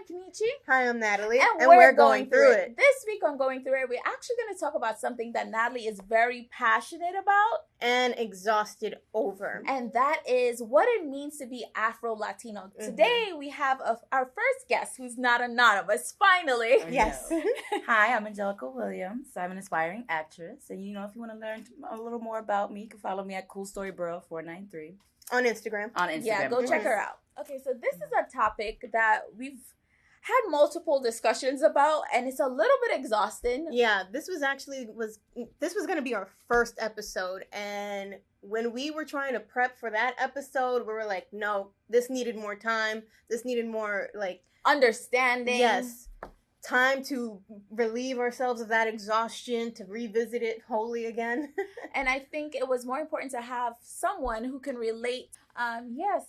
I'm Kenichi. Hi, I'm Natalie. And we're going through it. This week on Going Through It, we're actually going to talk about something that Natalie is very passionate about. And exhausted over. And that is what it means to be Afro Latino. Mm-hmm. Today, we have our first guest who's not anonymous, finally. Yes. Hi, I'm Angelica Williams. I'm an aspiring actress. And if you want to learn a little more about me, you can follow me at CoolStoryBro493. On Instagram. Yeah, go check her out. Okay, so this is a topic that we've had multiple discussions about, and it's a little bit exhausting. Yeah, this was going to be our first episode, and when we were trying to prep for that episode, we were like, no, this needed more time. This needed more, understanding. Yes. Time to relieve ourselves of that exhaustion, to revisit it wholly again. And I think it was more important to have someone who can relate.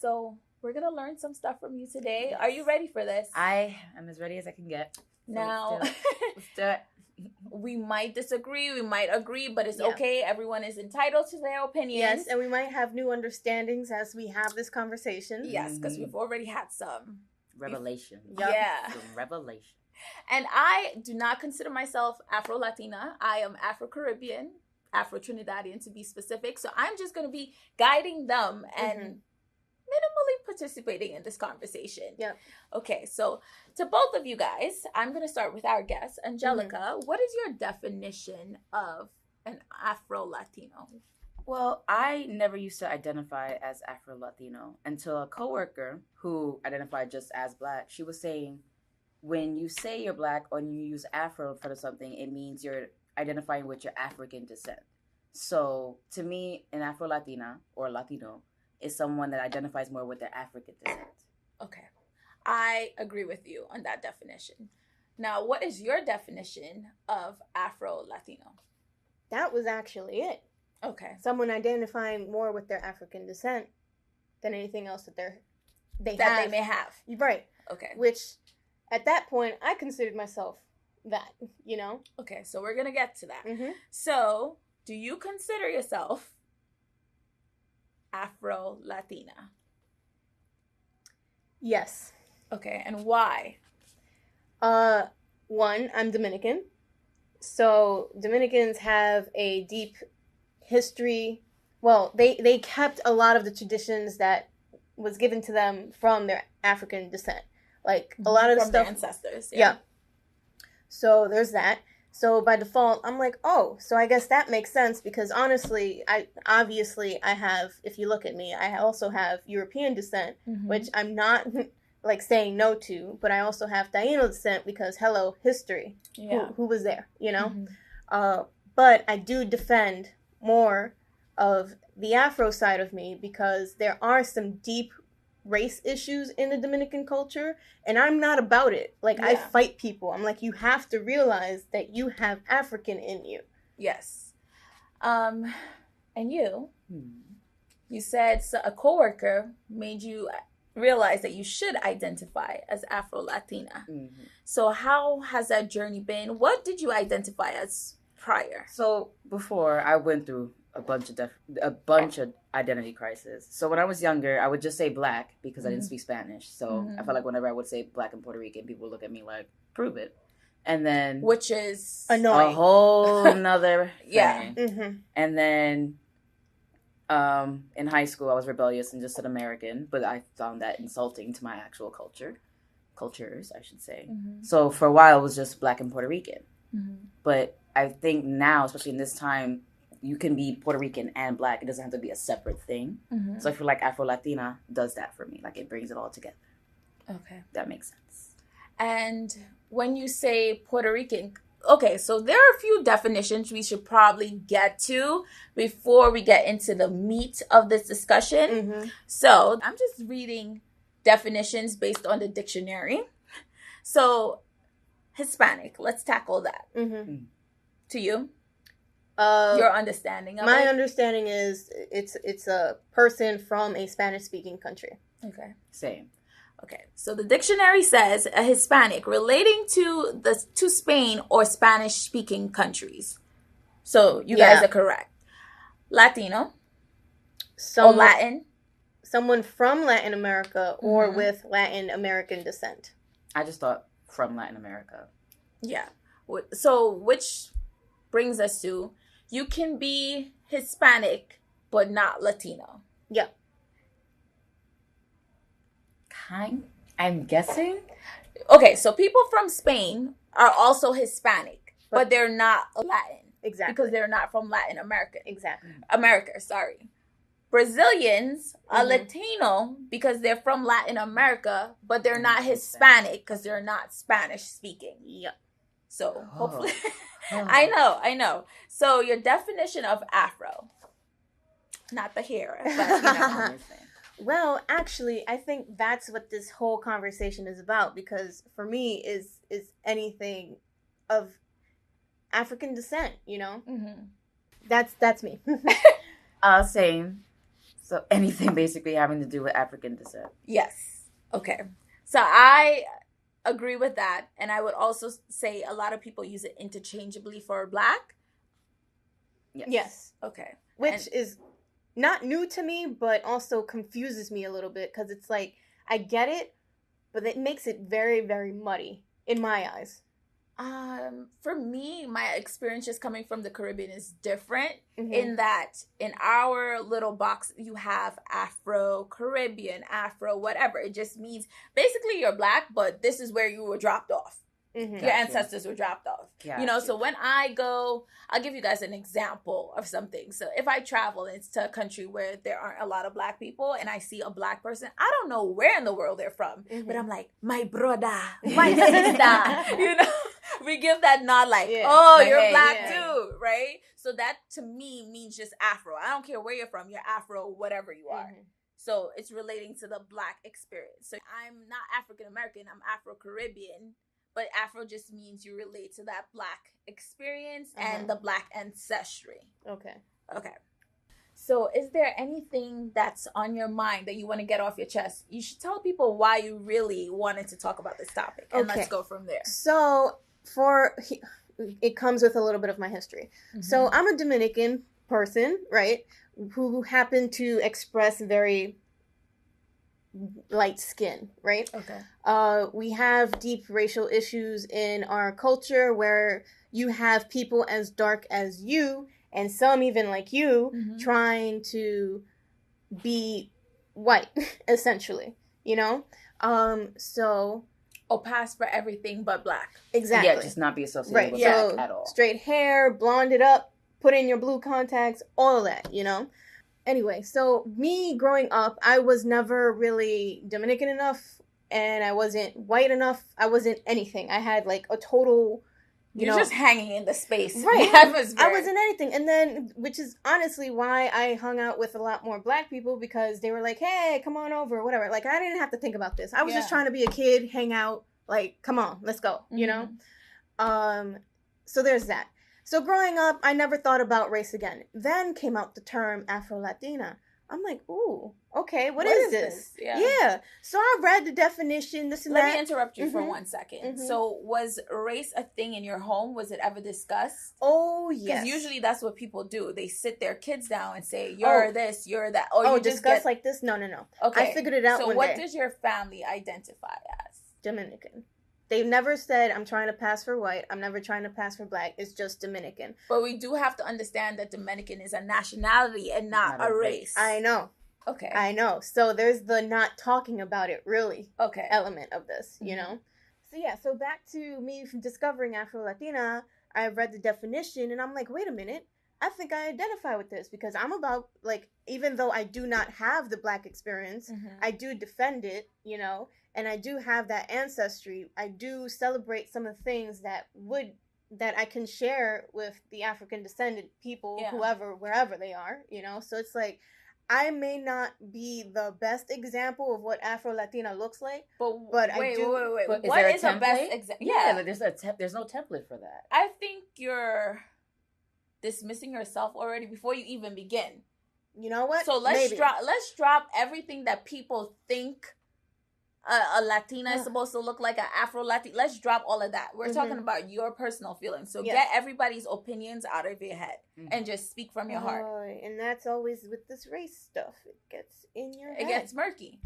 So we're going to learn some stuff from you today. Yes. Are you ready for this? I am as ready as I can get. Now, let's do it. We might disagree, we might agree, but it's okay. Everyone is entitled to their opinions. Yes, and we might have new understandings as we have this conversation. Yes, because we've already had some. Revelation. Yeah. Some revelation. And I do not consider myself Afro Latina. I am Afro Caribbean, Afro Trinidadian to be specific. So I'm just going to be guiding them and minimally participating in this conversation. Yep. Okay, so to both of you guys, I'm going to start with our guest, Angelica. What is your definition of an Afro Latino? Well, I never used to identify as Afro Latino until a coworker who identified just as Black, she was saying, when you say you're Black or you use Afro for something, it means you're identifying with your African descent. So to me, an Afro Latina or Latino is someone that identifies more with their African descent. Okay. I agree with you on that definition. Now, what is your definition of Afro Latino? That was actually it. Okay. Someone identifying more with their African descent than anything else that they may have. Right. Okay. Which, at that point, I considered myself that, Okay, so we're going to get to that. Mm-hmm. So, do you consider yourself Afro Latina? Yes. Okay, and why? One, I'm Dominican. So Dominicans have a deep history. Well, they kept a lot of the traditions that was given to them from their African descent. Like a lot of the from stuff. Their ancestors. Yeah. So there's that. So by default, I'm like, oh, so I guess that makes sense because honestly, I have, if you look at me, I also have European descent, which I'm not saying no to, but I also have Taino descent because hello, history. Yeah. Who was there, But I do defend more of the Afro side of me because there are some deep race issues in the Dominican culture, and I'm not about it. I fight people. I'm like, you have to realize that you have African in you. Yes. And you said a coworker made you realize that you should identify as Afro Latina. Mm-hmm. So how has that journey been? What did you identify as prior? So before, I went through a bunch of identity crises. So when I was younger, I would just say Black because I didn't speak Spanish. So I felt like whenever I would say Black and Puerto Rican, people would look at me like, prove it. And then... Which is... annoying. A whole nother thing. Yeah. Mm-hmm. And then in high school, I was rebellious and just said American, but I found that insulting to my actual cultures, I should say. Mm-hmm. So for a while, it was just Black and Puerto Rican. Mm-hmm. But I think now, especially in this time, you can be Puerto Rican and Black. It doesn't have to be a separate thing. Mm-hmm. So I feel like Afro Latina does that for me. It brings it all together. Okay. That makes sense. And when you say Puerto Rican, okay, so there are a few definitions we should probably get to before we get into the meat of this discussion. Mm-hmm. So I'm just reading definitions based on the dictionary. So Hispanic, let's tackle that. Mm-hmm. To you? Your understanding of my it? understanding is it's a person from a Spanish-speaking country. Okay. Same. Okay, so the dictionary says a Hispanic relating to Spain or Spanish-speaking countries. So you guys are correct. Latino or Latin. Someone from Latin America or with Latin American descent. I just thought from Latin America. Yeah. So, which brings us to, you can be Hispanic, but not Latino. Yeah. I'm guessing. Okay, so people from Spain are also Hispanic, but they're not Latin. Exactly. Because they're not from Latin America. Exactly. America, sorry. Brazilians are Latino because they're from Latin America, but they're not Hispanic because they're not Spanish speaking. Yep. So hopefully, I know. So your definition of Afro, not the hair, but Well, actually, I think that's what this whole conversation is about, because for me is anything of African descent, That's me. Same. So anything basically having to do with African descent. Yes. Okay. So I agree with that. And I would also say a lot of people use it interchangeably for Black. Yes. Okay. Which is not new to me, but also confuses me a little bit, because it's like, I get it, but it makes it very, very muddy in my eyes. For me, my experience just coming from the Caribbean is different in that in our little box, you have Afro Caribbean, Afro whatever. It just means basically you're Black, but this is where you were dropped off. Your ancestors were dropped off. So when I go, I'll give you guys an example of something. So if I travel to a country where there aren't a lot of Black people and I see a Black person, I don't know where in the world they're from, but I'm like, my brother, my sister, we give that nod like, you're Black too, right? So that to me means just Afro. I don't care where you're from, you're Afro, whatever you are. So it's relating to the Black experience. So I'm not African American, I'm Afro Caribbean. But Afro just means you relate to that Black experience and the Black ancestry. Okay. So is there anything that's on your mind that you want to get off your chest? You should tell people why you really wanted to talk about this topic. And let's go from there. So it comes with a little bit of my history. So I'm a Dominican person, right? Who happened to express very light skin, right? Okay. We have deep racial issues in our culture where you have people as dark as you, and some even like you, trying to be white, essentially, so... pass for everything but Black. Exactly. Yeah, just not be associated with Black at all. Straight hair, blonde it up, put in your blue contacts, all of that, Anyway, so me growing up, I was never really Dominican enough, and I wasn't white enough. I wasn't anything. I had like a total, You're just hanging in the space. Right. I wasn't anything. And then, which is honestly why I hung out with a lot more Black people, because they were like, hey, come on over, whatever. Like, I didn't have to think about this. I was just trying to be a kid, hang out, like, come on, let's go, So there's that. So growing up, I never thought about race again. Then came out the term Afro Latina. I'm like, ooh, okay, what is this? Yeah. So I read the definition, this and that. Let me interrupt you for 1 second. So was race a thing in your home? Was it ever discussed? Oh, yes. Because usually that's what people do. They sit their kids down and say, you're this, you're that. Oh, you discuss like this? No. Okay. I figured it out So one what day. does your family identify as? Dominican. They've never said, I'm trying to pass for white. I'm never trying to pass for Black. It's just Dominican. But we do have to understand that Dominican is a nationality and not a race. I know. Okay. I know. So there's the not talking about it really element of this, So yeah, so back to me from discovering Afro Latina, I read the definition and I'm like, wait a minute. I think I identify with this, because I'm about, like, even though I do not have the Black experience, I do defend it, and I do have that ancestry. I do celebrate some of the things that I can share with the African descendant people, whoever, wherever they are, So it's like, I may not be the best example of what Afro Latina looks like, but I do. Wait. What is the best example? Yeah, there's no template for that. I think you're dismissing yourself already before you even begin. You know what? So let's drop everything that people think a Latina is supposed to look like, an Afro Latina. Let's drop all of that. We're talking about your personal feelings. So get everybody's opinions out of your head and just speak from your heart. And that's always with this race stuff. It gets in your head. It gets murky.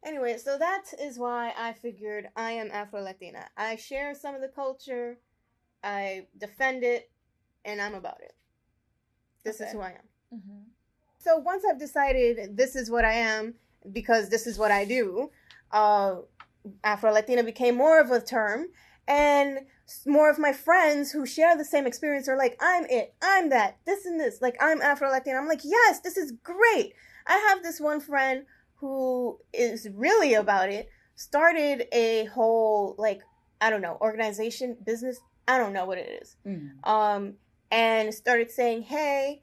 Anyway, so that is why I figured I am Afro Latina. I share some of the culture, I defend it, and I'm about it. This is who I am. Mm-hmm. So once I've decided this is what I am, because this is what I do, Afro Latina became more of a term, and more of my friends who share the same experience are like, I'm it, I'm that, this and this, like, I'm Afro Latina. I'm like, yes, this is great. I have this one friend who is really about it, started a whole, like, I don't know, organization, business, I don't know what it is. Mm-hmm. And started saying, hey,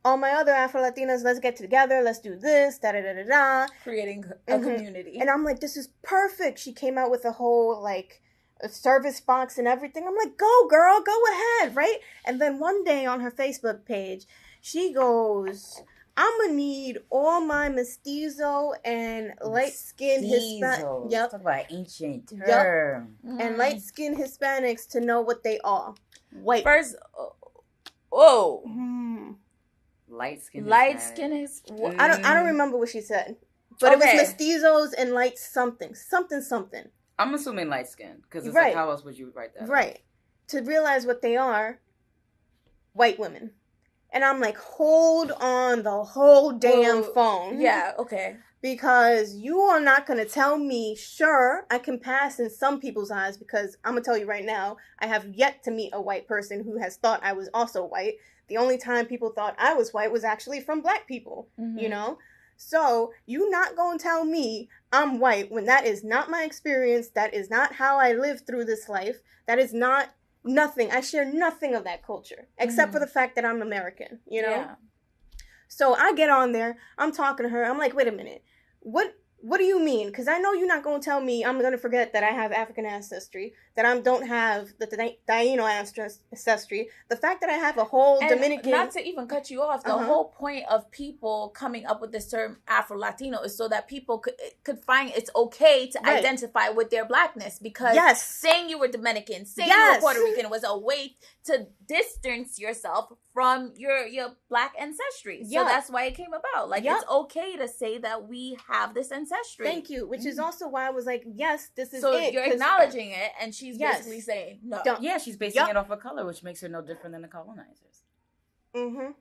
all my other Afro-Latinas, let's get together, let's do this, da-da-da-da-da. Creating a community. And I'm like, this is perfect. She came out with a whole, like, a service box and everything. I'm like, go, girl, go ahead, right? And then one day on her Facebook page, she goes, I'm going to need all my mestizo and light-skinned Hispanic. Yep. Talk about ancient term. Yep. And light-skinned Hispanics to know what they are. White. First, Light skin is I don't remember what she said, but it was mestizos and light something. I'm assuming light skin because it's like, how else would you write that? Right. To realize what they are, white women. And I'm like, hold on the whole damn phone. Yeah, okay. Because you are not going to tell me, sure, I can pass in some people's eyes, because I'm going to tell you right now, I have yet to meet a white person who has thought I was also white. The only time people thought I was white was actually from black people, you know? So you not going to tell me I'm white when that is not my experience. That is not how I live through this life. That is not nothing. I share nothing of that culture, except for the fact that I'm American, you know? Yeah. So I get on there. I'm talking to her. I'm like, wait a minute. What do you mean? Because I know you're not going to tell me I'm going to forget that I have African ancestry, that I don't have the Taino ancestry. The fact that I have a whole Dominican... Not to even cut you off, the whole point of people coming up with this term Afro Latino is so that people could find it's okay to identify with their blackness. Because saying you were Dominican, saying you were Puerto Rican was a way to distance yourself from your black ancestry. So that's why it came about. Like, it's okay to say that we have this ancestry. Thank you. Which is also why I was like, yes, this is so it. So you're acknowledging it, and she's basically saying no. Yeah, she's basing it off of color, which makes her no different than the colonizers. Mm-hmm.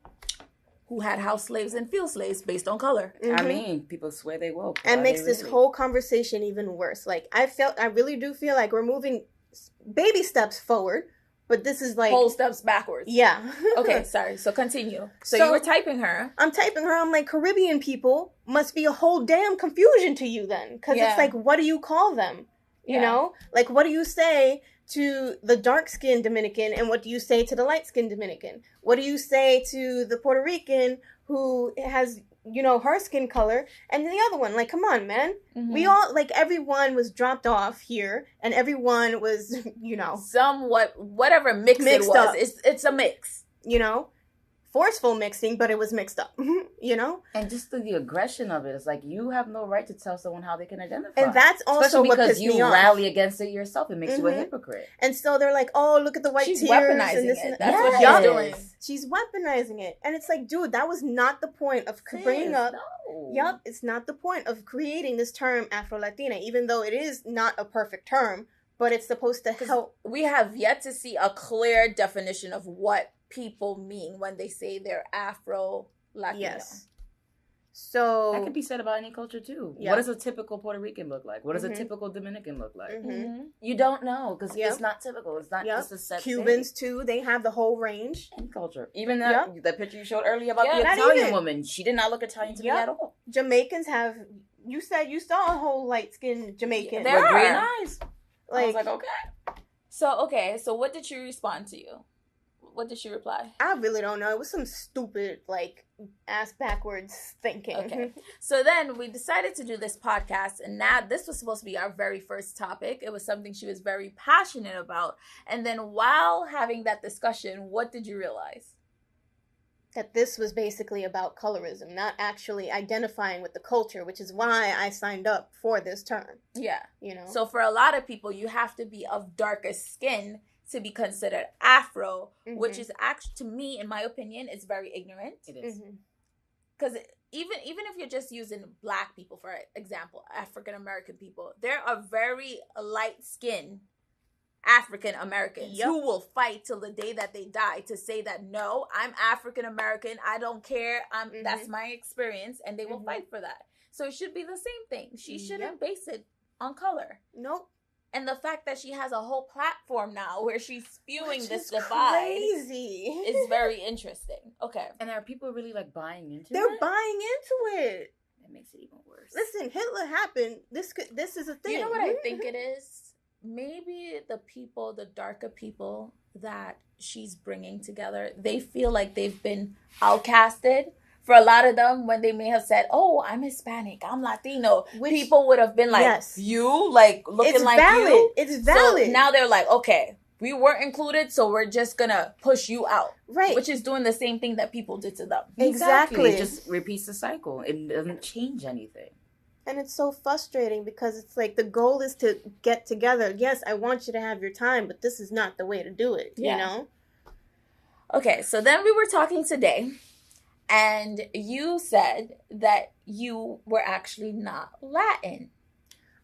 Who had house slaves and field slaves based on color. Mm-hmm. I mean, people swear they woke. And makes this whole conversation even worse. Like, I really do feel like we're moving baby steps forward, but this is like... whole steps backwards. Yeah. Okay, sorry. So continue. So you were typing her. I'm typing her. I'm like, Caribbean people must be a whole damn confusion to you then. Because it's like, what do you call them? You know? Like, what do you say to the dark-skinned Dominican, and what do you say to the light-skinned Dominican? What do you say to the Puerto Rican who has, you know, her skin color, and the other one? Like, come on, man. Mm-hmm. We all, like, everyone was dropped off here, and everyone was, you know... somewhat, whatever mixed it was, up. It's a mix. You know? Forceful mixing, but it was mixed up, you know? And just the aggression of it, it's like, you have no right to tell someone how they can identify. And that's also especially what because pissed me off. rally against it yourself. It makes you a hypocrite. And so they're like, oh, look at the white tears. She's weaponizing and this it. And that's what she's doing. She's weaponizing it. And it's like, dude, that was not the point of bringing up... No. Yep, it's not the point of creating this term Afro Latina, even though it is not a perfect term, but it's supposed to help. We have yet to see a clear definition of what people mean when they say they're Afro Latino. Yes. So that could be said about any culture too. Yeah. What does a typical Puerto Rican look like? What does a typical Dominican look like? Mm-hmm. You don't know because it's not typical. It's not just a set Cubans too. They have the whole range and culture. Even that picture you showed earlier about the Italian woman, she did not look Italian to me at all. Jamaicans have. You said you saw a whole light skinned Jamaican. There with green eyes. Like, I was like, okay. So what did she respond to you? What did she reply? I really don't know. It was some stupid, like, ass backwards thinking. Okay. So then we decided to do this podcast, and now this was supposed to be our very first topic. It was something she was very passionate about. And then while having that discussion, what did you realize? That this was basically about colorism, not actually identifying with the culture, which is why I signed up for this term. Yeah. You know? So for a lot of people, you have to be of darker skin to be considered Afro, which is actually, to me, in my opinion, is very ignorant. It is. Because even if you're just using Black people, for example, African American people, there are very light-skinned African Americans who will fight till the day that they die to say that, no, I'm African American, I don't care, that's my experience, and they will fight for that. So it should be the same thing. She shouldn't base it on color. Nope. And the fact that she has a whole platform now where she's spewing this divide is very interesting. Okay. And are people really like buying into it? They're buying into it. That makes it even worse. Listen, Hitler happened. This is a thing. You know what I think it is? Maybe the darker people that she's bringing together, they feel like they've been outcasted. For a lot of them, when they may have said, "Oh, I'm Hispanic, I'm Latino," people would have been like, "You like looking it's like valid. you." It's valid. So now they're like, "Okay, we weren't included, so we're just gonna push you out." Right. Which is doing the same thing that people did to them. Exactly. It just repeats the cycle. It doesn't change anything. And it's so frustrating because it's like the goal is to get together. Yes, I want you to have your time, but this is not the way to do it. You know. Okay, so then we were talking today. And you said that you were actually not Latin.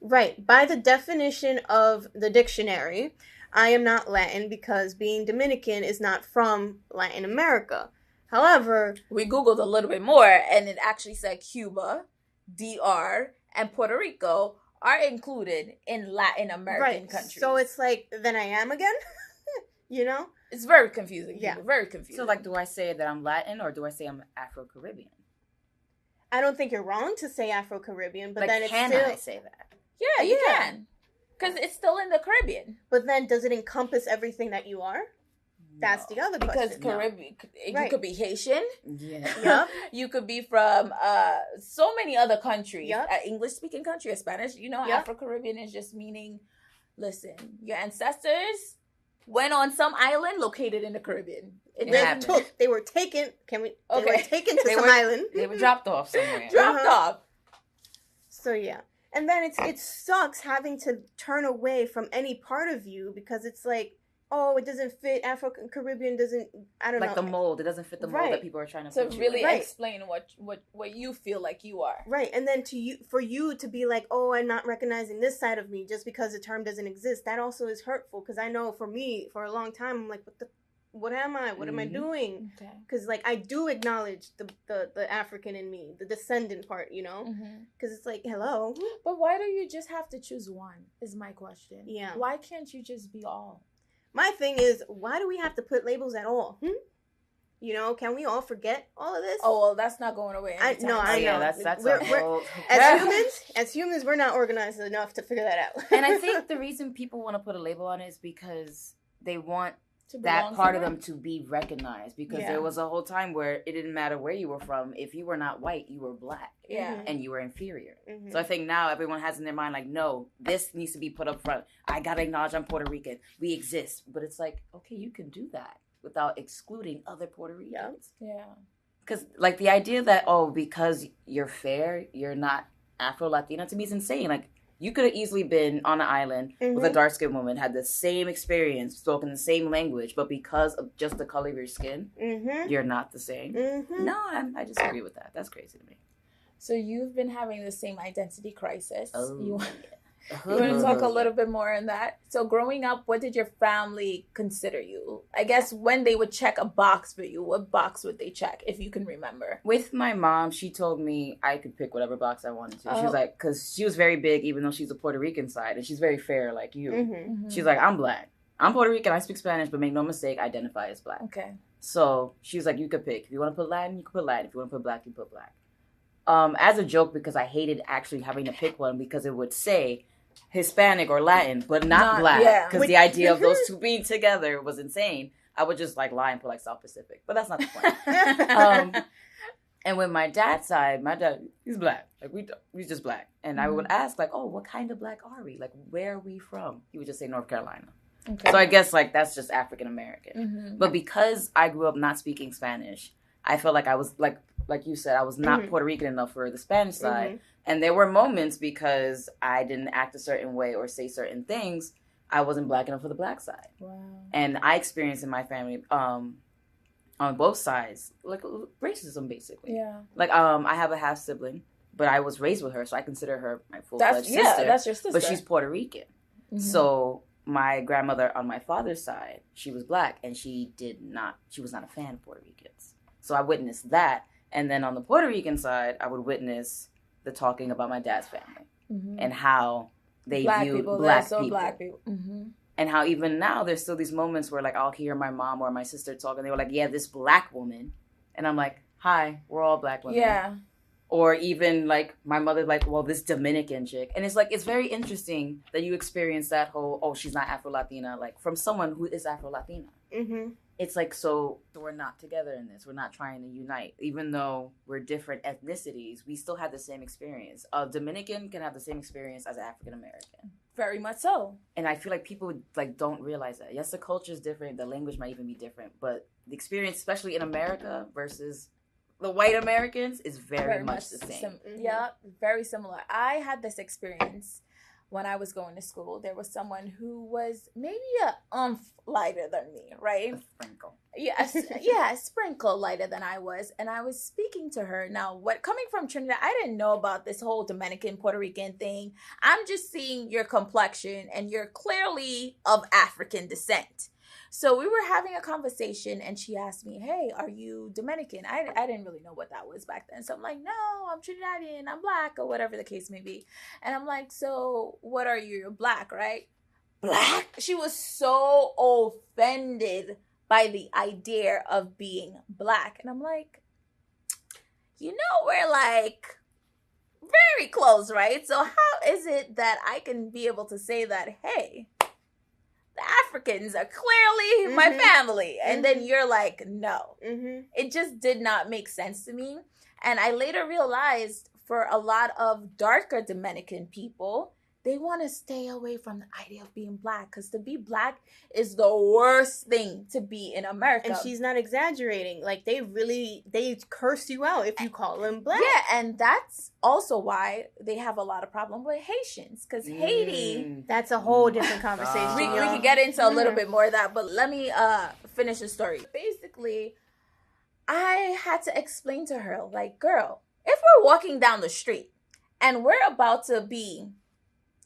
Right. By the definition of the dictionary, I am not Latin because being Dominican is not from Latin America. However, we Googled a little bit more and it actually said Cuba, DR, and Puerto Rico are included in Latin American countries. So it's like, then I am again? You know? It's very confusing. Yeah. Very confusing. So, like, do I say that I'm Latin or do I say I'm Afro-Caribbean? I don't think you're wrong to say Afro-Caribbean, but like, then it's can still... I say that? Yeah, you can. Because it's still in the Caribbean. But then does it encompass everything that you are? No. That's the other question. Because Caribbean, you could be Haitian. Yeah. Yep. You could be from so many other countries. Yep. English-speaking country, or Spanish. You know, Afro-Caribbean is just meaning, listen, your ancestors went on some island located in the Caribbean. They were taken. They were taken to some island. They were dropped off somewhere. Dropped off. So yeah, and then it sucks having to turn away from any part of you because it's like, oh, it doesn't fit. Afro-Caribbean doesn't. I don't know. Like the mold. It doesn't fit the mold that people are trying to really explain what you feel like you are. Right, and then for you to be like, oh, I'm not recognizing this side of me just because the term doesn't exist. That also is hurtful because I know for me, for a long time, I'm like, what am I? What am I doing? Because like I do acknowledge the African in me, the descendant part, you know? Because it's like, hello. But why do you just have to choose one? Is my question. Yeah. Why can't you just be all? My thing is, why do we have to put labels at all? You know, can we all forget all of this? Oh, well, that's not going away. I know. That's as humans, we're not organized enough to figure that out. And I think the reason people want to put a label on it is because they want that part of them to be recognized. Because there was a whole time where it didn't matter where you were from. If you were not white, you were black. And you were inferior. So I think now everyone has in their mind, like, no, this needs to be put up front. I got to acknowledge I'm Puerto Rican. We exist. But it's like, okay, you can do that without excluding other Puerto Ricans. Yeah. Because, like, the idea that, because you're fair, you're not Afro Latina, to me is insane. Like, you could have easily been on an island with a dark-skinned woman, had the same experience, spoken the same language, but because of just the color of your skin, you're not the same. No, I disagree with that. That's crazy to me. So you've been having the same identity crisis. You want to talk a little bit more on that? So growing up, what did your family consider you? I guess when they would check a box for you, what box would they check, if you can remember? With my mom, she told me I could pick whatever box I wanted to. She was like, because she was very big, even though she's a Puerto Rican side, and she's very fair like you. She's like, I'm black. I'm Puerto Rican, I speak Spanish, but make no mistake, identify as black. Okay. So she was like, you could pick. If you want to put Latin, you can put Latin. If you want to put black, you put black. As a joke, because I hated actually having to pick one, because it would say Hispanic or Latin, but not black. Because the idea of those two being together was insane. I would just like lie and put like South Pacific, but that's not the point. And with my dad's side, my dad, he's black. Like he's just black. And I would ask like, oh, what kind of black are we? Like, where are we from? He would just say North Carolina. Okay. So I guess like that's just African American. But because I grew up not speaking Spanish, I felt like I was like you said, I was not Puerto Rican enough for the Spanish side. And there were moments because I didn't act a certain way or say certain things, I wasn't black enough for the black side. Wow. And I experienced in my family, on both sides, like racism, basically. Yeah. Like, I have a half sibling, but I was raised with her, so I consider her my full-fledged sister. Yeah, that's your sister. But she's Puerto Rican. Mm-hmm. So my grandmother on my father's side, she was black, and she was not a fan of Puerto Ricans. So I witnessed that. And then on the Puerto Rican side, I would witness the talking about my dad's family and how they viewed black people. Mm-hmm. And how even now there's still these moments where, like, I'll hear my mom or my sister talk, and they were like, yeah, this black woman. And I'm like, hi, we're all black women. Yeah. Or even, like, my mother, like, well, this Dominican chick. And it's, like, it's very interesting that you experience that whole, oh, she's not Afro Latina, like, from someone who is Afro Latina. Mm-hmm. It's like, so we're not together in this. We're not trying to unite. Even though we're different ethnicities, we still have the same experience. A Dominican can have the same experience as an African American. Very much so. And I feel like people, like, don't realize that. Yes, the culture is different. The language might even be different. But the experience, especially in America versus the white Americans, is very much the same. Yeah, very similar. I had this experience when I was going to school. There was someone who was maybe a lighter than me, right? A sprinkle. Yes, yeah, a sprinkle lighter than I was. And I was speaking to her. Now, coming from Trinidad, I didn't know about this whole Dominican, Puerto Rican thing. I'm just seeing your complexion, and you're clearly of African descent. So we were having a conversation, and she asked me, hey, are you Dominican? I didn't really know what that was back then. So I'm like, no, I'm Trinidadian, I'm black, or whatever the case may be. And I'm like, so what are you? You're black, right? Black? She was so offended by the idea of being black. And I'm like, we're like very close, right? So how is it that I can be able to say that, hey, the Africans are clearly my family? And then you're like, no. It just did not make sense to me. And I later realized for a lot of darker Dominican people, they want to stay away from the idea of being black, because to be black is the worst thing to be in America. And she's not exaggerating. Like, they curse you out if you call them black. Yeah, and that's also why they have a lot of problem with Haitians, because Haiti... That's a whole different conversation. We can get into a little bit more of that, but let me finish the story. Basically, I had to explain to her, like, girl, if we're walking down the street and we're about to be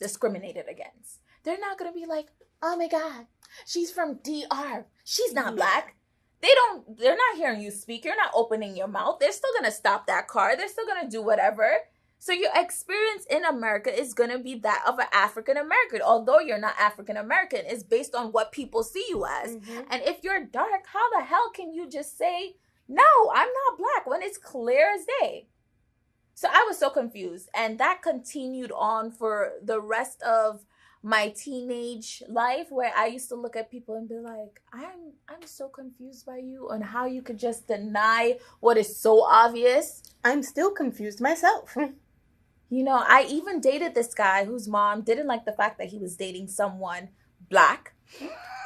discriminated against, they're not gonna be like, oh my god, she's from DR, she's not black. They're not hearing you speak. You're not opening your mouth. They're still gonna stop that car. They're still gonna do whatever. So your experience in America is gonna be that of an African American, although you're not African American. It's based on what people see you as. And if you're dark, how the hell can you just say, no, I'm not black, when it's clear as day? So I was so confused, and that continued on for the rest of my teenage life, where I used to look at people and be like, I'm so confused by you on how you could just deny what is so obvious. I'm still confused myself. I even dated this guy whose mom didn't like the fact that he was dating someone black.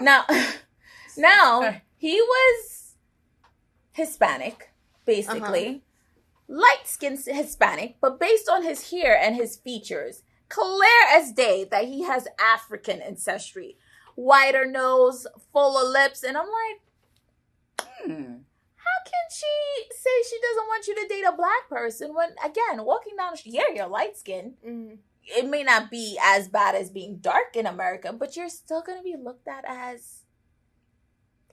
Now he was Hispanic, basically. Light-skinned Hispanic, but based on his hair and his features, clear as day that he has African ancestry. Whiter nose, full of lips, and I'm like, how can she say she doesn't want you to date a black person when, again, walking down the street, yeah, you're light-skinned. It may not be as bad as being dark in America, but you're still going to be looked at as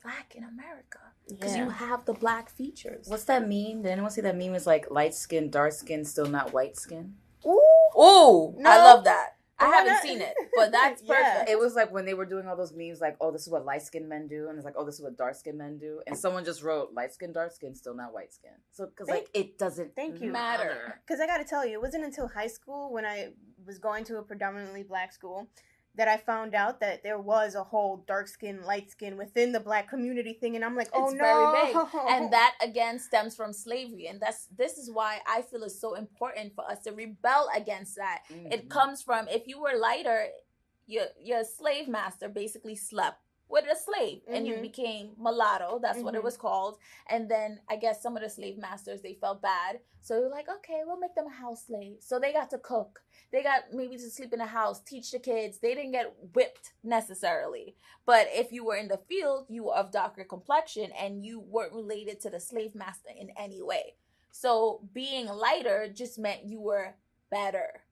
black in America. Because you have the black features. What's that meme? Did anyone see that meme? It's like light skin, dark skin, still not white skin. Ooh, no. I love that. I haven't seen it, but that's perfect. It was like when they were doing all those memes, like, oh, this is what light skinned men do, and it's like, oh, this is what dark skinned men do, and someone just wrote light skin, dark skin, still not white skin. So because it doesn't matter. Because I got to tell you, it wasn't until high school, when I was going to a predominantly black school, that I found out that there was a whole dark skin, light skin within the black community thing, and I'm like, oh, it's very big. And that again stems from slavery, and this is why I feel it's so important for us to rebel against that. It comes from, if you were lighter, your slave master basically slept with a slave, and you became mulatto. That's what it was called. And then I guess some of the slave masters, they felt bad, so they were like, okay, we'll make them house slaves. So they got to cook. They got maybe to sleep in the house, teach the kids. They didn't get whipped necessarily. But if you were in the field, you were of darker complexion and you weren't related to the slave master in any way. So being lighter just meant you were better.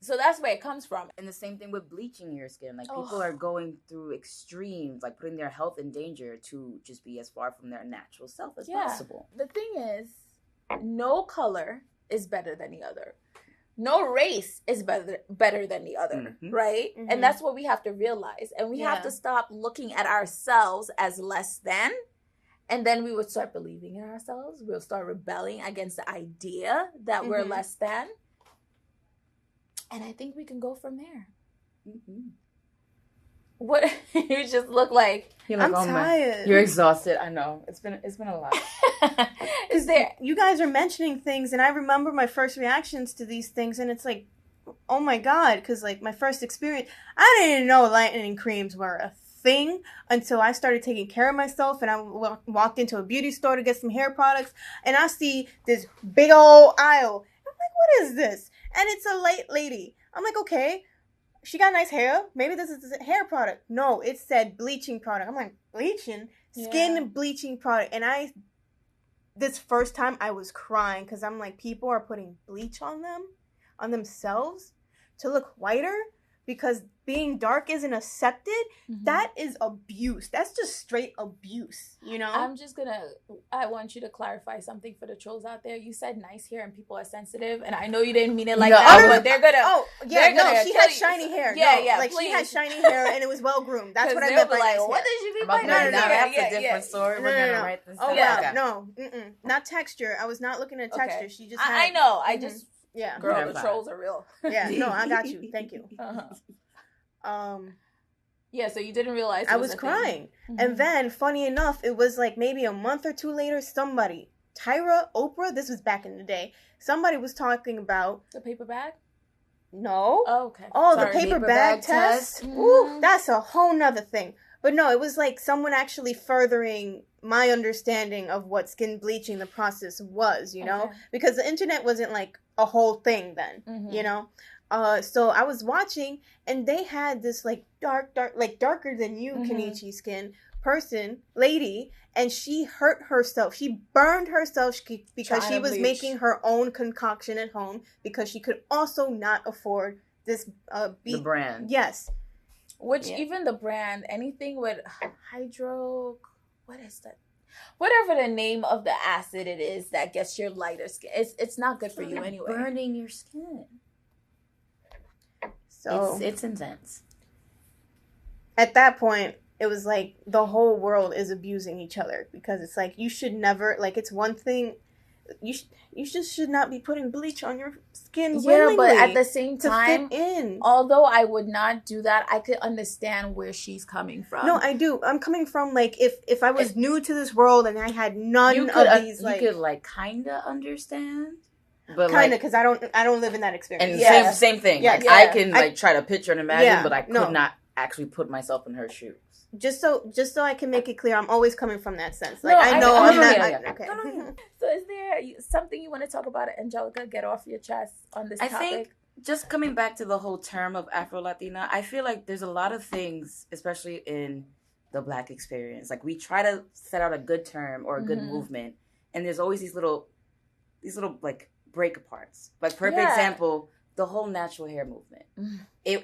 So that's where it comes from. And the same thing with bleaching your skin. Like, people are going through extremes, like putting their health in danger to just be as far from their natural self as possible. The thing is, no color is better than the other. No race is better than the other, right? And that's what we have to realize. And we have to stop looking at ourselves as less than. And then we would start believing in ourselves. We'll start rebelling against the idea that we're less than. And I think we can go from there. What you just look like? You're like, I'm tired. You're exhausted. I know. It's been a lot. Is there? You guys are mentioning things, and I remember my first reactions to these things, and it's like, oh my god, because like my first experience, I didn't know lightening creams were a thing until I started taking care of myself, and I walked into a beauty store to get some hair products, and I see this big old aisle. I'm like, what is this? And it's a light lady. I'm like, okay, she got nice hair. Maybe this is a hair product. No, it said bleaching product. I'm like, bleaching? Skin bleaching product. And this first time I was crying because I'm like, people are putting bleach on themselves to look whiter because being dark isn't accepted. That is abuse. That's just straight abuse, you know? I want you to clarify something for the trolls out there. You said nice hair and people are sensitive, and I know you didn't mean it like that, but they're gonna she had shiny hair. She had shiny hair and it was well groomed. That's what I meant by nice hair. What did she mean by nice hair? That's a different story. We're gonna write this down. No, not texture. I was not looking at texture. She just had, I know. I just girl, the trolls are real. No, I got you. Thank you. So you didn't realize I was crying. And then, funny enough, it was like maybe a month or two later, Oprah, this was back in the day, somebody was talking about... The paper bag? No. Oh, okay. Oh, sorry, the paper bag test? Ooh, that's a whole nother thing. But no, it was like someone actually furthering my understanding of what skin bleaching, the process was, you know? Because the internet wasn't like a whole thing then, you know? So I was watching, and they had this like darker than you, Kenichi skin lady, and she hurt herself. She burned herself because she was making her own concoction at home because she could also not afford this the brand. Yes. Which even the brand, anything with what is that? Whatever the name of the acid it is that gets your lighter skin, it's not good for you anyway. Burning your skin. So it's intense. At that point, it was like the whole world is abusing each other because it's like you should never, like, it's one thing, you just should not be putting bleach on your skin willingly. But at the same time, to fit in. Although I would not do that, I could understand where she's coming from. No, I do. I'm coming from like if I was new to this world and I had none of these, like, you could like kinda understand. But kind of, because I don't live in that experience. And same thing. Yeah, like, I can like try to picture and imagine, but I could not actually put myself in her shoes. Just so I can make it clear, I'm always coming from that sense. Like, I know I'm not. Okay. So is there something you want to talk about, Angelica? Get off your chest on this topic. I think just coming back to the whole term of Afro Latina, I feel like there's a lot of things, especially in the Black experience. Like, we try to set out a good term or a good movement, and there's always these little like break aparts. Like, perfect example, the whole natural hair movement.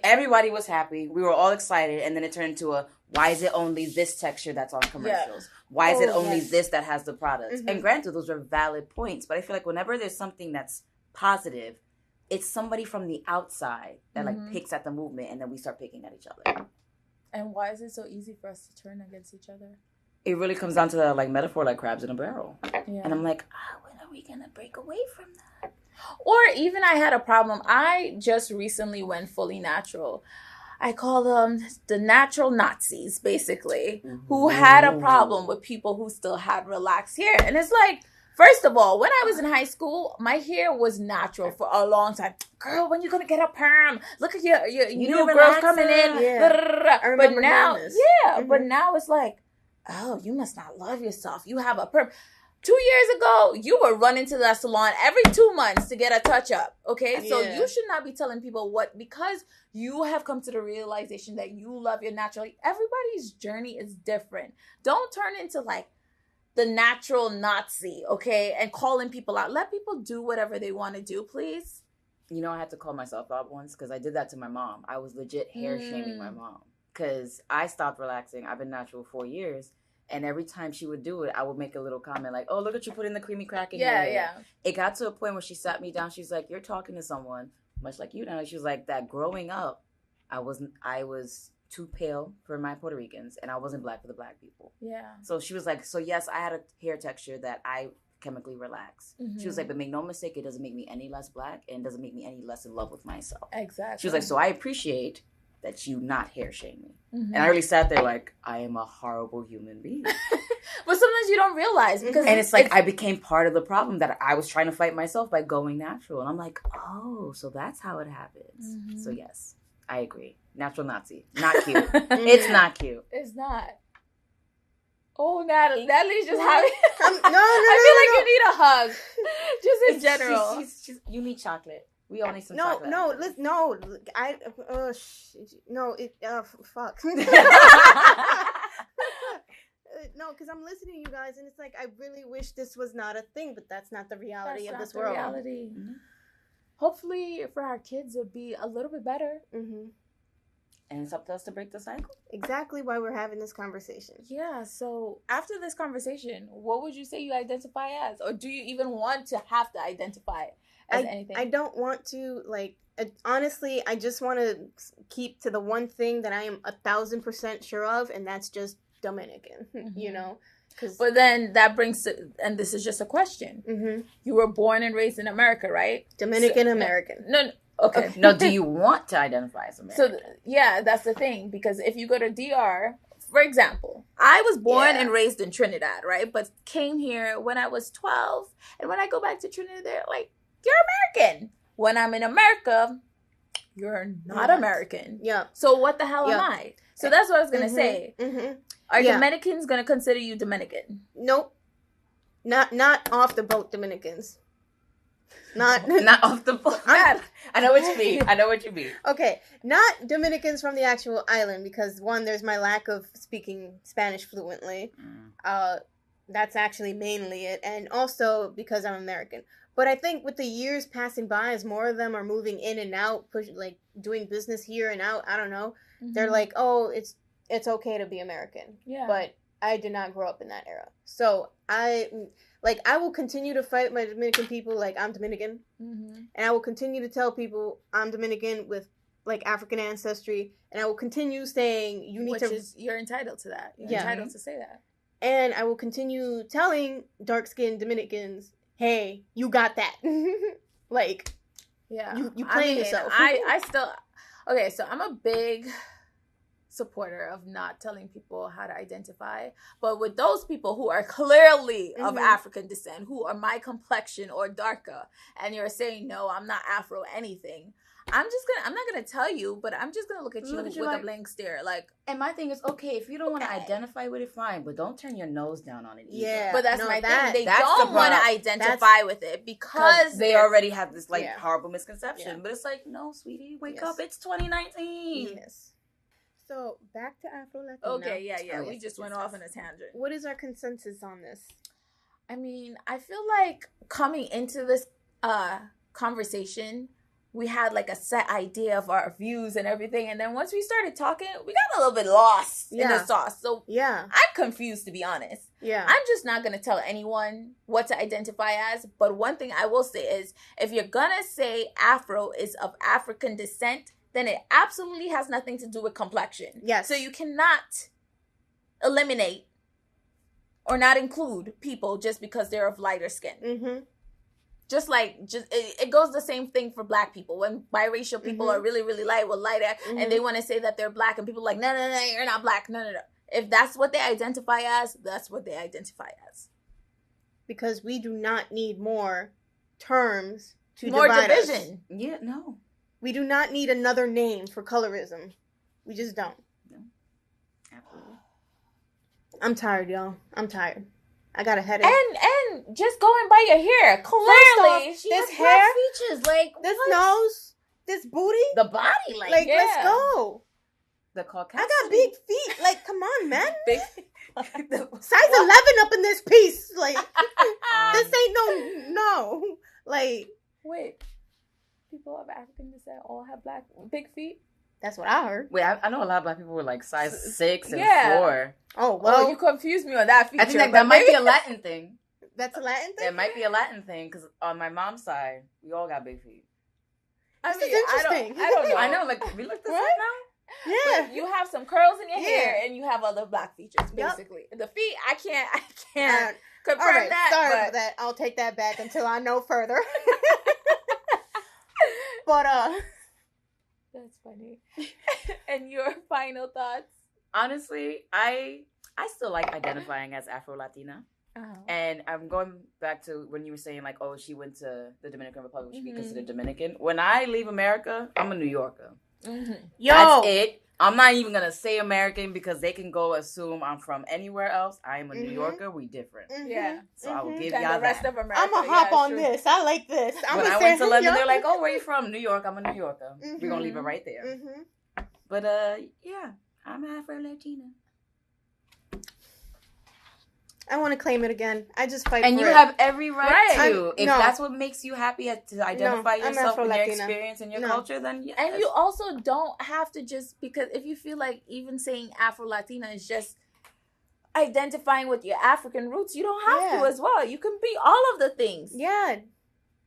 Everybody was happy. We were all excited. And then it turned into why is it only this texture that's on commercials? Why is it only this that has the products? And granted, those are valid points. But I feel like whenever there's something that's positive, it's somebody from the outside that like picks at the movement, and then we start picking at each other. And why is it so easy for us to turn against each other? It really comes down to that like metaphor, like crabs in a barrel. Yeah. And I'm like, when are we going to break away from that? Or even I had a problem. I just recently went fully natural. I call them the natural Nazis, basically, who had a problem with people who still had relaxed hair. And it's like, First of all, when I was in high school, my hair was natural for a long time. Girl, when you gonna get a perm? Look at your new girls coming in. Yeah. But now, Mm-hmm. but now it's like, oh, you must not love yourself. You have a perm. 2 years ago, you were running to that salon every 2 months to get a touch up. Okay, so you should not be telling people because you have come to the realization that you love your natural. Everybody's journey is different. Don't turn into like the natural Nazi, okay, and calling people out. Let people do whatever they want to do, please. You know, I had to call myself out once because I did that to my mom. I was legit hair shaming my mom because I stopped relaxing. I've been natural 4 years. And every time she would do it, I would make a little comment like, oh, look at you putting the creamy crack in your hair. Yeah. It got to a point where she sat me down. She's like, you're talking to someone, much like you now. She was like, that growing up, I was too pale for my Puerto Ricans, and I wasn't black for the black people. Yeah. So she was like, so yes, I had a hair texture that I chemically relax. Mm-hmm. She was like, but make no mistake, it doesn't make me any less black, and doesn't make me any less in love with myself. Exactly. She was like, so I appreciate that you not hair shame me. Mm-hmm. And I really sat there like, I am a horrible human being. But sometimes you don't realize because and it's like I became part of the problem that I was trying to fight myself by going natural. And I'm like, oh, so that's how it happens. Mm-hmm. So yes, I agree. Natural Nazi. Not cute. It's not cute. It's not. Oh, Natalie. Natalie's just having... I feel like you need a hug. Just in general. You need chocolate. We all need some chocolate. Fuck. No, because I'm listening to you guys, and it's like, I really wish this was not a thing, but that's not the reality of this world. Reality. Mm-hmm. Hopefully, for our kids, it'll be a little bit better. Mm-hmm. And it's up to us to break the cycle. Exactly why we're having this conversation. Yeah, so after this conversation, what would you say you identify as? Or do you even want to have to identify as anything? I don't want to, honestly, I just want to keep to the one thing that I am 1,000% sure of, and that's just Dominican, mm-hmm. you know? But then that brings to, and this is just a question. Mm-hmm. You were born and raised in America, right? Dominican American. No. Okay. No, do you want to identify as American? So, yeah, that's the thing. Because if you go to DR, for example, I was born and raised in Trinidad, right? But came here when I was 12. And when I go back to Trinidad, they're like, you're American. When I'm in America, you're not American. Yeah. So what the hell am I? So that's what I was going to say. Mm-hmm. Are Dominicans going to consider you Dominican? Nope. Not off the boat Dominicans. Not off the boat. I know what you mean. Okay, not Dominicans from the actual island, because one, there's my lack of speaking Spanish fluently. That's actually mainly it, and also because I'm American. But I think with the years passing by, as more of them are moving in and out, doing business here and out, I don't know, mm-hmm. they're like, oh, it's okay to be American. Yeah. But I did not grow up in that era, so I will continue to fight my Dominican people like I'm Dominican. Mm-hmm. And I will continue to tell people I'm Dominican with, African ancestry. And I will continue saying you're entitled to that. You're entitled to say that. And I will continue telling dark-skinned Dominicans, hey, you got that. You playing yourself. I still... Okay, so I'm a big supporter of not telling people how to identify, but with those people who are clearly of African descent, who are my complexion or darker, and you're saying, no, I'm not Afro anything, I'm not gonna tell you, but I'm just gonna look at you with a blank stare. And my thing is, okay, if you don't want to identify with it, fine, but don't turn your nose down on it either. Yeah, but that's my thing. They don't want to identify with it because they already have this horrible misconception. But it's like, no, sweetie, wake up. It's 2019. Yes. So, back to Afro Latino. Okay, yeah. We just went off on a tangent. What is our consensus on this? I mean, I feel like coming into this conversation, we had a set idea of our views and everything. And then once we started talking, we got a little bit lost in the sauce. So, I'm confused, to be honest. Yeah. I'm just not going to tell anyone what to identify as. But one thing I will say is, if you're going to say Afro is of African descent, then it absolutely has nothing to do with complexion. Yes. So you cannot eliminate or not include people just because they're of lighter skin. Mm-hmm. It goes the same thing for black people. When biracial people are really, really light with lighter, and they want to say that they're black, and people are like, no, you're not black. No. If that's what they identify as, that's what they identify as. because we do not need more terms to more divide division. us. Yeah, no. We do not need another name for colorism. We just don't. No. Absolutely. I'm tired, y'all. I'm tired. I got a headache. And just going by your hair, clearly off, she this has hair, black features. Like this what? nose, this booty. The body, like yeah. Let's go. the Caucasian. I got big feet. Like, come on, man. Big. Size 11 up in this piece. Like, this ain't no. Like, Wait, people of African descent all have big feet? that's what I heard. Wait, I know a lot of black people were like size 6 and Yeah. 4. Oh, Well, well, you confused me on that feature. I think that but might be maybe- a Latin thing. that's a Latin thing? That might be a Latin thing because on my mom's side, we all got big feet. I This mean, is interesting. I don't know. I know, like we looked this up What? now. Yeah. But you have some curls in your Yeah. hair, and you have other black features, Yep. basically. The feet, I can't confirm All right, that. sorry but for that. I'll take that back until I know further. But, That's funny. And your final thoughts? Honestly, I still like identifying as Afro Latina. And I'm going back to when you were saying, like, oh, she went to the Dominican Republic, she be considered Dominican. When I leave America, I'm a New Yorker. Mm-hmm. yo. That's it. I'm not even going to say American because they can go assume I'm from anywhere else. I am a New Yorker. We different. Yeah. So I will give Than y'all the rest that. of America. I'm going to hop yeah, on true. this. I like this. I'm When gonna I say, went to London, yo. they're like, oh, where you from? New York. I'm a New Yorker. We're going to leave it right there. Mm-hmm. But, yeah, I'm Afro Latina. I want to claim it again. I just fight And for you it. have every right Right. to. If No. that's what makes you happy to identify No, I'm yourself in your Afro-Latina. experience and your No. culture, then yes. And you also don't have to just, because if you feel like even saying Afro Latina is just identifying with your African roots, you don't have to Yeah. as well. You can be all of the things. Yeah.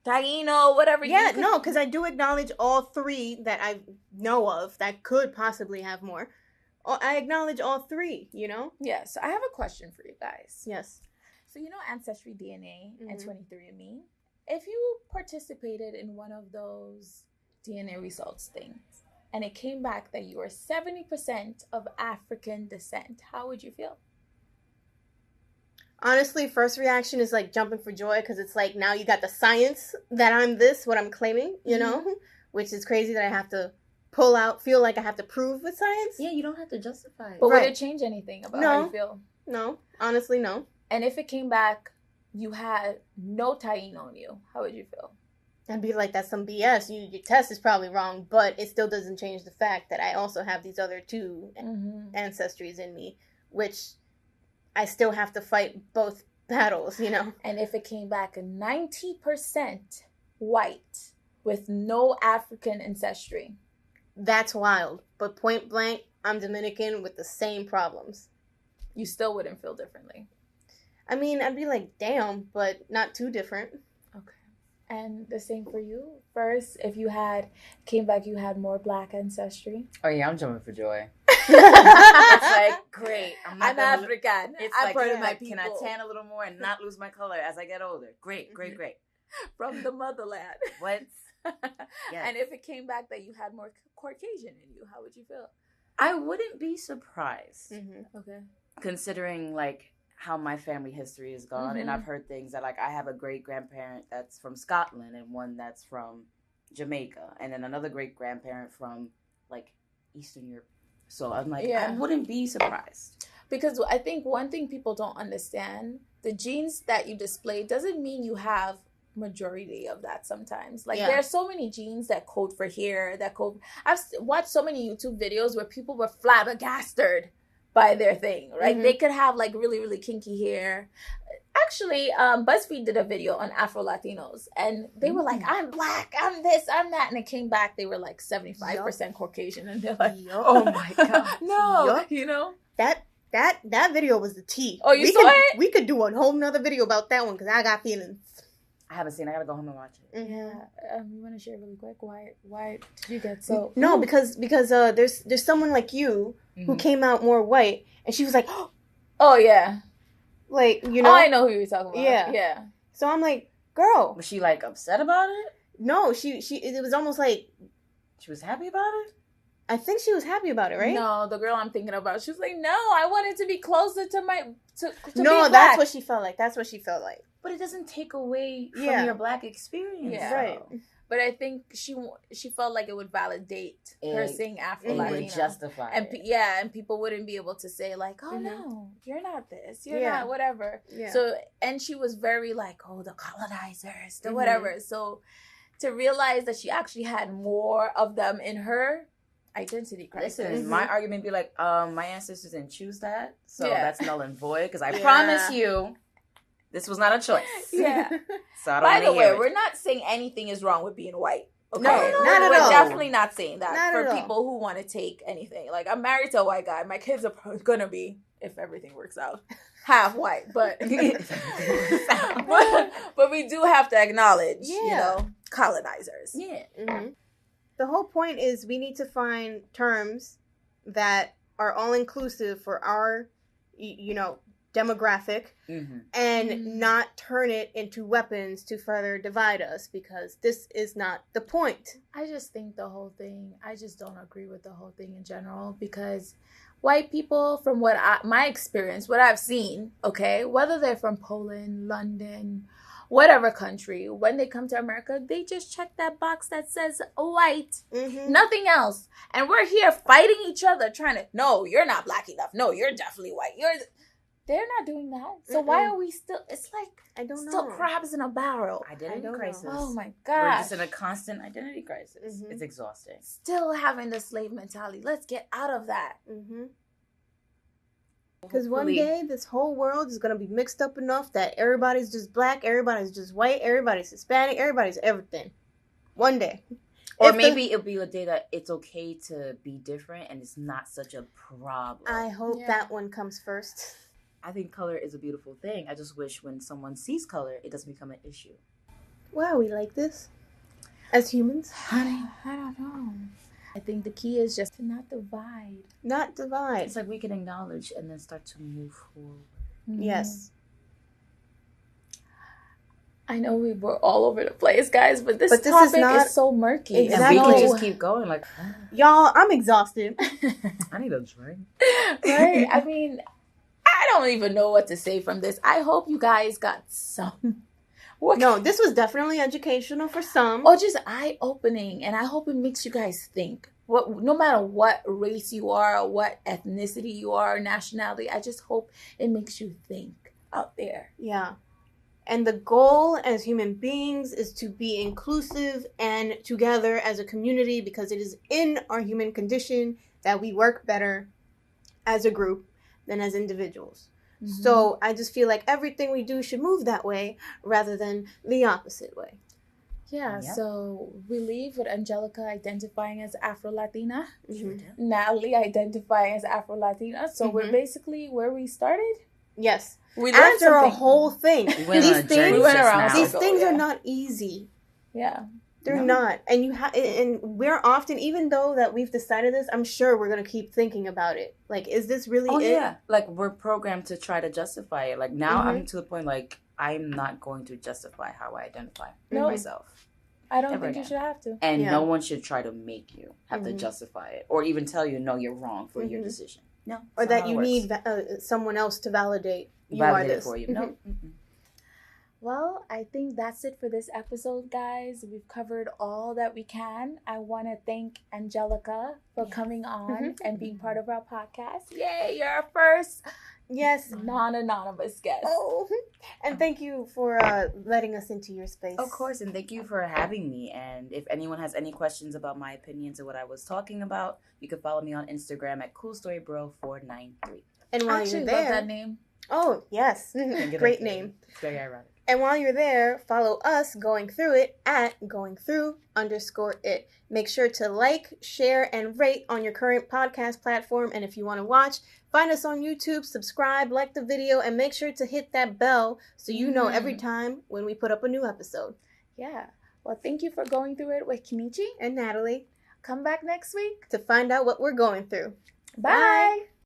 Taino, whatever. Yeah, you could, no, because I do acknowledge all three that I know of that could possibly have more. I acknowledge all three, you know? Yeah, so I have a question for you guys. Yes. So you know Ancestry DNA and Mhm. 23andMe? If you participated in one of those DNA results things and it came back that you were 70% of African descent, how would you feel? Honestly, first reaction is like jumping for joy because it's like now you got the science that I'm this, what I'm claiming, you know? Which is crazy that I have to feel like I have to prove with science. Yeah, you don't have to justify it. But Right. would it change anything about how No. you feel? No, honestly, no. And if it came back, you had no Taino on you, how would you feel? I'd be like, that's some BS. Your test is probably wrong, but it still doesn't change the fact that I also have these other two ancestries in me, which I still have to fight both battles, you know? And if it came back 90% white with no African ancestry, That's wild. But point blank, I'm Dominican with the same problems. you still wouldn't feel differently. I mean, I'd be like, damn, but not too different. Okay. And the same for you. First, if you came back, you had more black ancestry. Oh yeah, I'm jumping for joy. It's like great. I'm African. It's I'm like, part of my can I people. tan a little more and not lose my color as I get older? Great, great, great. From the motherland. What? Yes. And if it came back that you had more Caucasian in you, how would you feel? I wouldn't be surprised, Okay. considering like how my family history has gone, and Mhm. I've heard things that like I have a great grandparent that's from Scotland and one that's from Jamaica, and then another great grandparent from like Eastern Europe. So I'm like, Yeah. I wouldn't be surprised. Because I think one thing people don't understand, the genes that you display doesn't mean you have majority of that sometimes. Like, Yeah. there are so many genes that code for hair, I've watched so many YouTube videos where people were flabbergasted by their thing, right? Mhm. They could have, like, really, really kinky hair. Actually, BuzzFeed did a video on Afro Latinos, and they were like, I'm black, I'm this, I'm that, and it came back, they were, like, 75% Caucasian, and they're like, Oh my god. no, Yup. you know? That video was the tea. Oh, you saw it? We could do a whole nother video about that one because I got feelings. I haven't seen it. I gotta go home and watch it. Yeah, you want to share really quick? Why did you get so? No, because there's someone like you who came out more white, and she was like, Oh yeah. like, you know. Oh, I know who you're talking about. Yeah. Yeah. So I'm like, girl, Was she like upset about it? no, she it was almost like She was happy about it? I think she was happy about it, right? No, the girl I'm thinking about, she was like, no, I wanted to be closer to my to No, be that's black. what she felt like. That's what she felt like. But it doesn't take away from Yeah. your Black experience. Yeah. Right. But I think she felt like it would validate her saying Afro It Latina. would justify and it. and people wouldn't be able to say like, oh no, you're not this, you're Yeah. not whatever. Yeah. So, and she was very like, oh, the colonizers, the whatever. So to realize that she actually had more of them in her identity crisis. Listen, my argument be like, my ancestors didn't choose that, so Yeah. that's null and void. Because I promise you, this was not a choice. Yeah. So I don't By the wanna hear way, it. we're not saying anything is wrong with being white. Okay? No, not at We're all. definitely not saying that Not for at all. people who want to take anything. Like, I'm married to a white guy. My kids are gonna be, if everything works out, half white. But but we do have to acknowledge, colonizers. Yeah. Mm-hmm. The whole point is we need to find terms that are all inclusive for our, demographic, and not turn it into weapons to further divide us, because this is not the point. I just think I just don't agree with the whole thing in general, because white people, from my experience, what I've seen, okay, whether they're from Poland, London, whatever country, when they come to America, they just check that box that says white, nothing else. And we're here fighting each other, no, you're not Black enough. No, you're definitely white. They're not doing that. So why are we still, it's like, I don't still know. crabs in a barrel. Identity crisis. Oh my We're gosh. just in a constant identity crisis. It's exhausting. Still having the slave mentality. Let's get out of that. Because one day this whole world is going to be mixed up enough that everybody's just Black, everybody's just white, everybody's Hispanic, everybody's everything. One day. Or maybe it'll be a day that it's okay to be different and it's not such a problem. I hope that one comes first. I think color is a beautiful thing. I just wish when someone sees color, it doesn't become an issue. Wow, we like this? As humans? Honey, I don't know. I think the key is just to not divide. Not divide. It's like we can acknowledge and then start to move forward. Yes. I know we were all over the place, guys, but this topic is so murky. Exactly. And we can just keep going. Like, y'all, I'm exhausted. I need a drink. Right? I mean, I don't even know what to say from this. I hope you guys got some. No, this was definitely educational for some. Or just eye-opening, and I hope it makes you guys think. No matter what race you are, or what ethnicity you are, or nationality, I just hope it makes you think out there. Yeah. And the goal as human beings is to be inclusive and together as a community, because it is in our human condition that we work better as a group than as individuals. So I just feel like everything we do should move that way rather than the opposite way. Yeah, so we leave with Angelica identifying as Afro Latina, Sure Natalie identifying as Afro Latina. So we're basically where we started. Yes. We learned After something. a whole thing. We went on a journey we went just around now. These things are not easy. Yeah. They're not. And and we're often, even though that we've decided this, I'm sure we're going to keep thinking about it. Like, is this really it? Yeah. Like, we're programmed to try to justify it. Like, now I'm to the point, like, I'm not going to justify how I identify myself. I don't think you should have to. And no one should try to make you have to justify it. Or even tell you, no, you're wrong for your decision. No. Or that you need someone else to validate you validate are it this. for you. No. Well, I think that's it for this episode, guys. We've covered all that we can. I want to thank Angelica for coming on and being part of our podcast. Yay, you're our first non-anonymous guest. Oh, and thank you for letting us into your space. Of course, and thank you for having me. And if anyone has any questions about my opinions or what I was talking about, you can follow me on Instagram at CoolStoryBro493. And while I you're there, love that name. Oh, yes. Great name. It's very ironic. And while you're there, follow us Going Through It at GoingThrough_it. Make sure to like, share, and rate on your current podcast platform. And if you want to watch, find us on YouTube, subscribe, like the video, and make sure to hit that bell so you know every time when we put up a new episode. Yeah. Well, thank you for going through it with Kimichi and Natalie. Come back next week to find out what we're going through. Bye.